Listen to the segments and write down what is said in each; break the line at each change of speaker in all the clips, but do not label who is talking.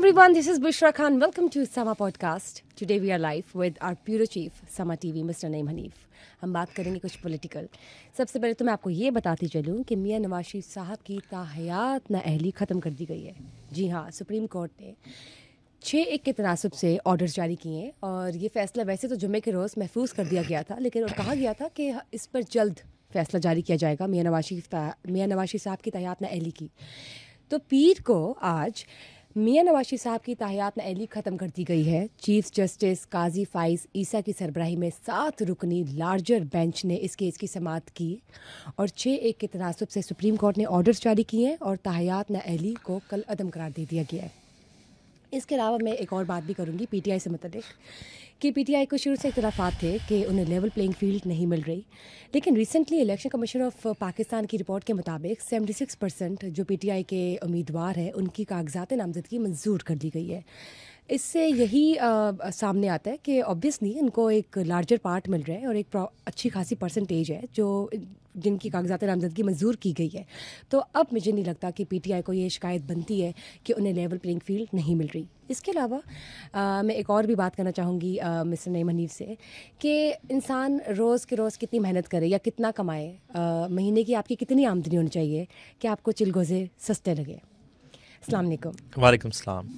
everyone, this is Bushra Khan. Welcome to Sama Podcast. Today we are live with our bureau chief, Sama TV, Mr. Naeem Hanif. हम बात करेंगे कुछ political. सबसे पहले तो मैं आपको ये बताती चलूँ कि मियां नवाज शरीफ साहब की ताहयात नाअहली ख़त्म कर दी गई है। जी हाँ, सुप्रीम कोर्ट ने 6-1 के तनासब से ऑर्डर्स जारी किए हैं और ये फ़ैसला वैसे तो जुम्मे के रोज़ महफूज कर दिया गया था, लेकिन और कहा गया था कि इस पर जल्द फ़ैसला जारी किया जाएगा मियां नवाज शरीफ साहब की ताहयात नाअहली की। तो पीर को आज मियां नवाज शरीफ साहब की ताहयात नाअहली ख़त्म कर दी गई है। चीफ जस्टिस काजी फाइज ईसा की सरबराही में 7 रुकनी लार्जर बेंच ने इस केस की समाअत की और 6-1 के तनासब से सुप्रीम कोर्ट ने ऑर्डर्स जारी किए हैं और ताहयात नाअहली को कल अदम करार दे दिया गया है। इसके अलावा मैं एक और बात भी करूँगी पीटीआई से मुतल्लिक कि पीटीआई को शुरू से इख्तलाफात थे कि उन्हें लेवल प्लेइंग फील्ड नहीं मिल रही, लेकिन recently election commission of Pakistan की रिपोर्ट के मुताबिक 76% जो पीटीआई के उम्मीदवार हैं उनकी कागजात नामजदगी मंजूर कर दी गई है। इससे यही सामने आता है कि ऑब्वियसली इनको एक लार्जर पार्ट मिल रहा है और एक अच्छी खासी परसेंटेज है जो जिनकी कागजात नामजदगी मंजूर की गई है। तो अब मुझे नहीं लगता कि पीटीआई को ये शिकायत बनती है कि उन्हें लेवल प्लेइंग फील्ड नहीं मिल रही। इसके अलावा मैं एक और भी बात करना चाहूँगी मिस्टर नईम हनीफ से कि इंसान रोज़ के रोज़ कितनी मेहनत करे या कितना कमाए, महीने की आपकी कितनी आमदनी होनी चाहिए कि आपको चिलगोज़े सस्ते लगे। अस्सलाम वालेकुम।
वालेकुम सलाम।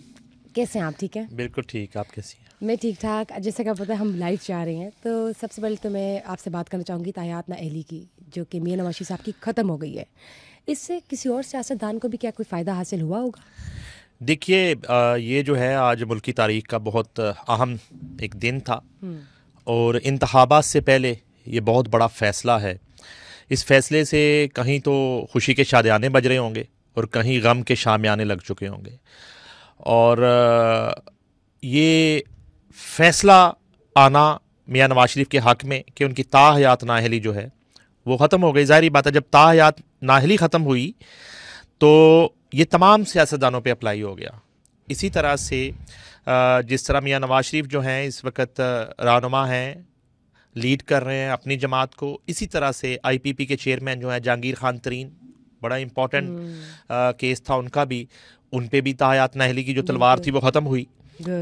कैसे हैं आप? ठीक है,
बिल्कुल ठीक। आप कैसी हैं?
मैं ठीक ठाक। जैसे कि पता है हम लाइव जा रहे हैं, तो सबसे पहले तो मैं आपसे बात करना चाहूँगी ताहयात नाअहली की, जो कि मियां नवाज शरीफ साहब की ख़त्म हो गई है। इससे किसी और सियासतदान को भी क्या कोई फ़ायदा हासिल हुआ होगा?
देखिए, ये जो है आज मुल्क की तारीख का बहुत अहम एक दिन था और इंतखाबात से पहले ये बहुत बड़ा फ़ैसला है। इस फ़ैसले से कहीं तो खुशी के शादियाने बज रहे होंगे और कहीं गम के शामियाने लग चुके होंगे और ये फ़ैसला आना मियां नवाज शरीफ के हक़ में कि उनकी ताहयात नाअहली जो है वो ख़त्म हो गई। ज़ाहिर बात है, जब ताहयात नाअहली ख़त्म हुई तो ये तमाम सियासतदानों पे अप्लाई हो गया। इसी तरह से जिस तरह मियां नवाज शरीफ जो हैं इस वक्त रहनुमा हैं, लीड कर रहे हैं अपनी जमात को, इसी तरह से आईपीपी के चेयरमैन जो हैं जहांगीर खान तरीन, बड़ा इम्पोर्टेंट केस था उनका भी, उन पे भी ताहयात नाअहली की जो तलवार थी वो ख़त्म हुई।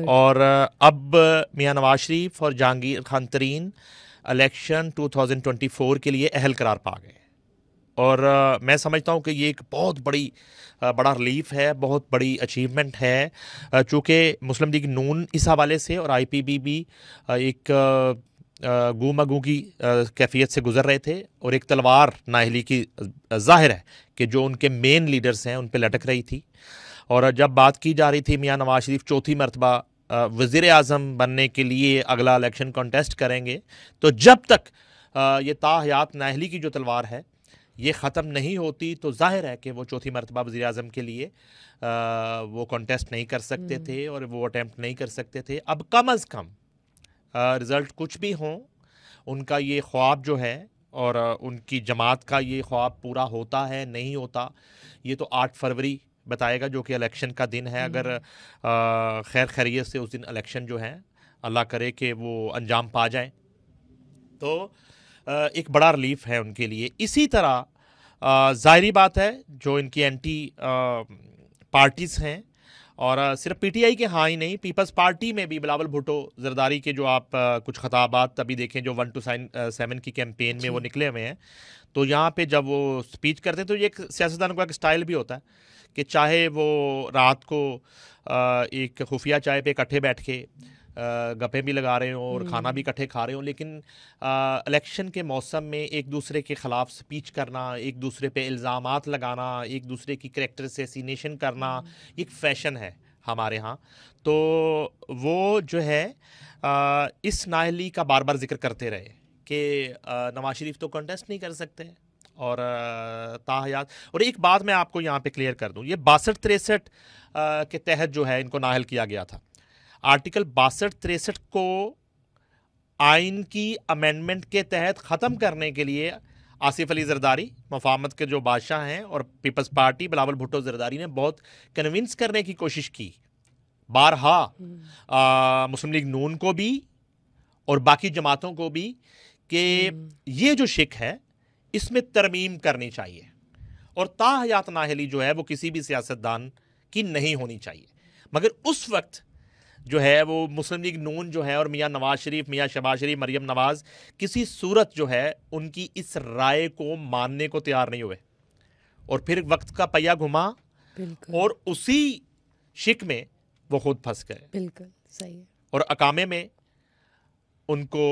और अब मियां नवाज शरीफ और जहांगीर खान तरीन इलेक्शन 2024 के लिए अहल करार पा गए और मैं समझता हूँ कि ये एक बहुत बड़ा रिलीफ है, बहुत बड़ी अचीवमेंट है, चूँकि मुस्लिम लीग नून इस हवाले से और आईपीपी भी एक गूमगू की कैफियत से गुजर रहे थे और एक तलवार नाअहली की ज़ाहिर है कि जो उनके मेन लीडर्स हैं उन पे लटक रही थी। और जब बात की जा रही थी मियां नवाज शरीफ चौथी मरतबा वज़ीर आज़म बनने के लिए अगला इलेक्शन कॉन्टेस्ट करेंगे, तो जब तक ये ताहयात नाअहली की जो तलवार है ये ख़त्म नहीं होती तो जाहिर है कि वो चौथी मरतबा वज़ीर आज़म के लिए वो कॉन्टेस्ट नहीं कर सकते थे और वो अटैम्प्ट नहीं कर सकते थे। अब कम अज़ कम रिज़ल्ट कुछ भी हों, उनका ये ख्वाब जो है और उनकी जमात का ये ख्वाब पूरा होता है नहीं होता, ये तो 8 फरवरी बताएगा, जो कि इलेक्शन का दिन है। अगर खैर खैरियत से उस दिन इलेक्शन जो है अल्लाह करे कि वो अंजाम पा जाए तो एक बड़ा रिलीफ है उनके लिए। इसी तरह ज़ाहिरी बात है जो इनकी एंटी पार्टीज़ हैं और सिर्फ पीटीआई के हाँ ही नहीं, पीपल्स पार्टी में भी बिलावल भुट्टो जरदारी के जो आप कुछ खताबात तभी देखें जो 1 to 7 की कैंपेन में वो निकले हुए हैं, तो यहाँ पे जब वो स्पीच करते हैं तो ये एक सियासतदान का एक स्टाइल भी होता है कि चाहे वो रात को एक खुफिया चाय पे इकट्ठे बैठ के गप्पे भी लगा रहे हों और खाना भी इकट्ठे खा रहे हों, लेकिन इलेक्शन के मौसम में एक दूसरे के ख़िलाफ़ स्पीच करना, एक दूसरे पे इल्ज़ामात लगाना, एक दूसरे की करैक्टर असैसिनेशन करना, एक फ़ैशन है हमारे यहाँ। तो वो जो है इस नाअहली का बार बार जिक्र करते रहे कि नवाज शरीफ तो कॉन्टेस्ट नहीं कर सकते और ताहयात। और एक बात मैं आपको यहाँ पे क्लियर कर दूँ, ये 62-63 के तहत जो है इनको नाअहल किया गया था। आर्टिकल 62-63 को आइन की अमेंडमेंट के तहत ख़त्म करने के लिए आसिफ अली जरदारी, मफाहमत के जो बादशाह हैं, और पीपल्स पार्टी बिलावल भुट्टो जरदारी ने बहुत कन्विंस करने की कोशिश की बारहा मुस्लिम लीग नून को भी और बाकी जमातों को भी कि ये जो शिक है इसमें तरमीम करनी चाहिए और ताहयात नाअहली जो है वो किसी भी सियासतदान की नहीं होनी चाहिए। मगर उस वक्त जो है वो मुस्लिम लीग नून जो है और मियां नवाज शरीफ, मियां शहबाज शरीफ, मरियम नवाज किसी सूरत जो है उनकी इस राय को मानने को तैयार नहीं हुए, और फिर वक्त का पहिया घुमा और उसी शिक में वो खुद फंस गए।
बिल्कुल सही है।
और अकामे में उनको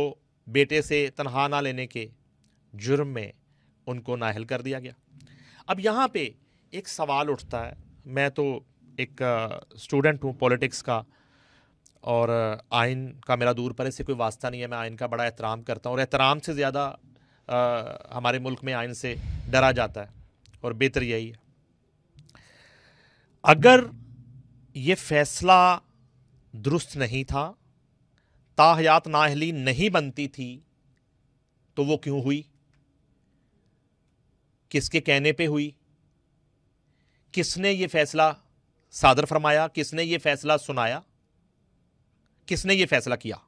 बेटे से तनहा ना लेने के जुर्म में उनको नाअहल कर दिया गया। अब यहाँ पे एक सवाल उठता है, मैं तो एक स्टूडेंट हूँ पॉलिटिक्स का, और आइन का मेरा दूर पर इससे कोई वास्ता नहीं है, मैं आइन का बड़ा एहतराम करता हूँ, और एहतराम से ज़्यादा हमारे मुल्क में आइन से डरा जाता है, और बेहतर यही है। अगर ये फैसला दुरुस्त नहीं था, ताहयात नाअहली नहीं बनती थी, तो वो क्यों हुई, किसके कहने पे हुई, किसने ये फैसला सादर फरमाया, किसने ये फैसला सुनाया, किसने ये फैसला किया,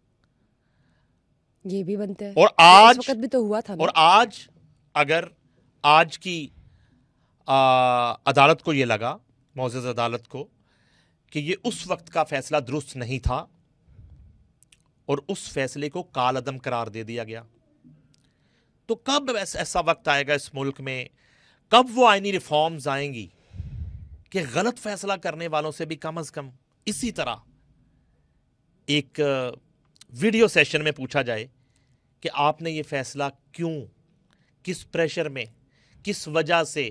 ये भी बनते हैं।
और आज
इस वक्त भी तो हुआ था ना?
और आज अगर आज की अदालत को ये लगा, मोअज़्ज़ज़ अदालत को, कि ये उस वक्त का फैसला दुरुस्त नहीं था और उस फैसले को कालअदम करार दे दिया गया, तो कब ऐसा वक्त आएगा इस मुल्क में, कब वो आईनी रिफॉर्म्स आएंगी कि गलत फैसला करने वालों से भी कम से कम इसी तरह एक वीडियो सेशन में पूछा जाए कि आपने ये फैसला क्यों, किस प्रेशर में, किस वजह से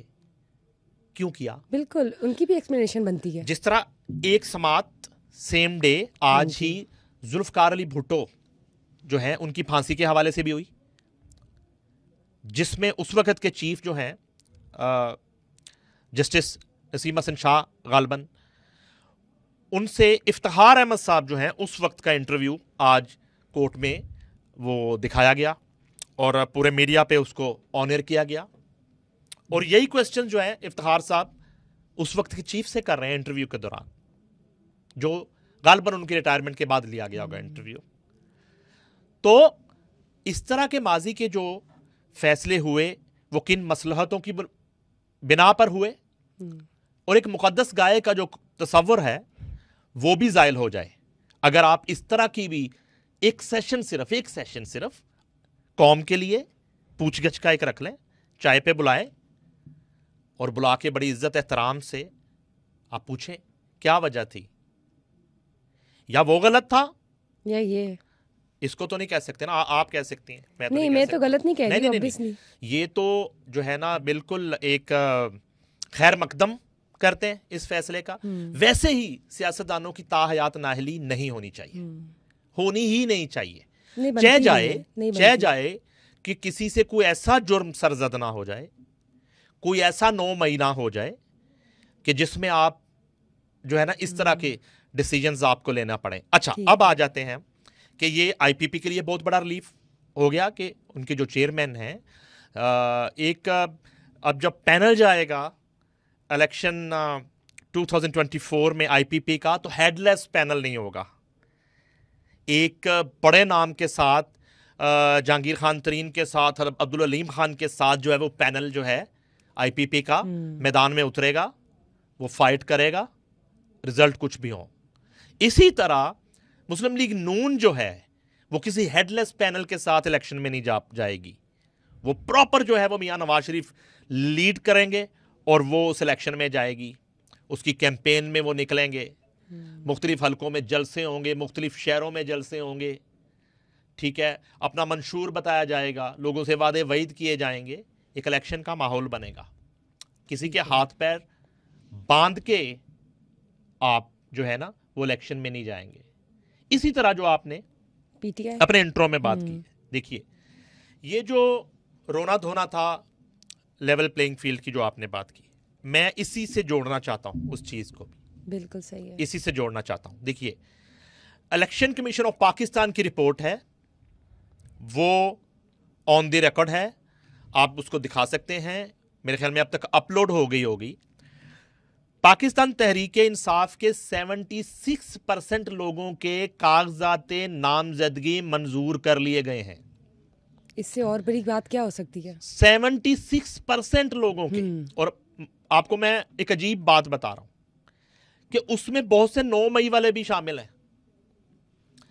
क्यों किया।
बिल्कुल, उनकी भी एक्सप्लेनेशन बनती है।
जिस तरह एक समात सेम डे आज ही जुल्फकार अली भुट्टो जो है उनकी फांसी के हवाले से भी हुई, जिसमें उस वक्त के चीफ जो हैं जस्टिस नसीम हसन शाह गालबन, उनसे इफ्तिखार अहमद साहब जो हैं उस वक्त का इंटरव्यू आज कोर्ट में वो दिखाया गया और पूरे मीडिया पे उसको ऑनर किया गया, और यही क्वेश्चन जो है इफ्तिखार साहब उस वक्त के चीफ से कर रहे हैं इंटरव्यू के दौरान, जो गालबन उनकी रिटायरमेंट के बाद लिया गया होगा इंटरव्यू। तो इस तरह के माजी के जो फैसले हुए वो किन मसलहतों की बिना पर हुए, और एक मुकद्दस गाय का जो तसव्वुर है वो भी ज़ाइल हो जाए अगर आप इस तरह की भी एक सेशन सिर्फ कौम के लिए पूछगछ का एक रख लें, चाय पे बुलाएं और बुला के बड़ी इज्जत एहतराम से आप पूछें क्या वजह थी, या वो गलत था
या ये,
इसको तो नहीं कह सकते ना, आप कह सकती हैं, मैं तो
नहीं, मैं तो गलत नहीं कह रही, ऑब्वियसली
ये तो जो है ना बिल्कुल एक खैर मकदम करते हैं इस फैसले का। वैसे ही सियासतदानों की ताहयात नाअहली नहीं होनी चाहिए, होनी ही नहीं चाहिए, चाहे जाए कि किसी से कोई ऐसा जुर्म सरजद ना हो जाए, कोई ऐसा 9 महीना हो जाए कि जिसमें आप जो है ना इस तरह के डिसीजंस आपको लेना पड़े। अच्छा, अब आ जाते हैं कि ये आईपीपी के लिए बहुत बड़ा रिलीफ हो गया कि उनके जो चेयरमैन हैं, एक अब जब पैनल जाएगा इलेक्शन 2024 में आईपीपी का, तो हेडलेस पैनल नहीं होगा, एक बड़े नाम के साथ जहांगीर खान तरीन के साथ और अब्दुल अलीम खान के साथ जो है वो पैनल जो है आईपीपी का मैदान में उतरेगा, वो फाइट करेगा, रिजल्ट कुछ भी हो। इसी तरह मुस्लिम लीग नून जो है वो किसी हेडलेस पैनल के साथ इलेक्शन में नहीं जाएगी, वो प्रॉपर जो है वो मियां नवाज शरीफ लीड करेंगे और वो उस इलेक्शन में जाएगी, उसकी कैंपेन में वो निकलेंगे, मुख्तलिफ हलकों में जलसे होंगे, मुख्तलिफ शहरों में जलसे होंगे, ठीक है, अपना मंशूर बताया जाएगा, लोगों से वादे वईद किए जाएंगे, एक इलेक्शन का माहौल बनेगा। किसी के हाथ पैर बांध के आप जो है ना वो इलेक्शन में नहीं जाएंगे। इसी तरह जो आपने
पीटीआई
अपने इंट्रो में बात की, देखिए ये जो रोना धोना था लेवल प्लेइंग फील्ड की जो आपने बात की, मैं इसी से जोड़ना चाहता हूं उस चीज को भी,
बिल्कुल सही है,
इसी से जोड़ना चाहता हूं। देखिए इलेक्शन कमीशन ऑफ पाकिस्तान की रिपोर्ट है, वो ऑन द रिकॉर्ड है, आप उसको दिखा सकते हैं, मेरे ख्याल में अब तक अपलोड हो गई होगी। पाकिस्तान तहरीक इंसाफ के 76% लोगों के कागजात नामजदगी मंजूर कर लिए गए हैं।
इससे और बड़ी बात क्या हो सकती है?
76% लोगों के। और आपको मैं एक अजीब बात बता रहा हूं कि उसमें बहुत से 9 मई वाले भी शामिल हैं।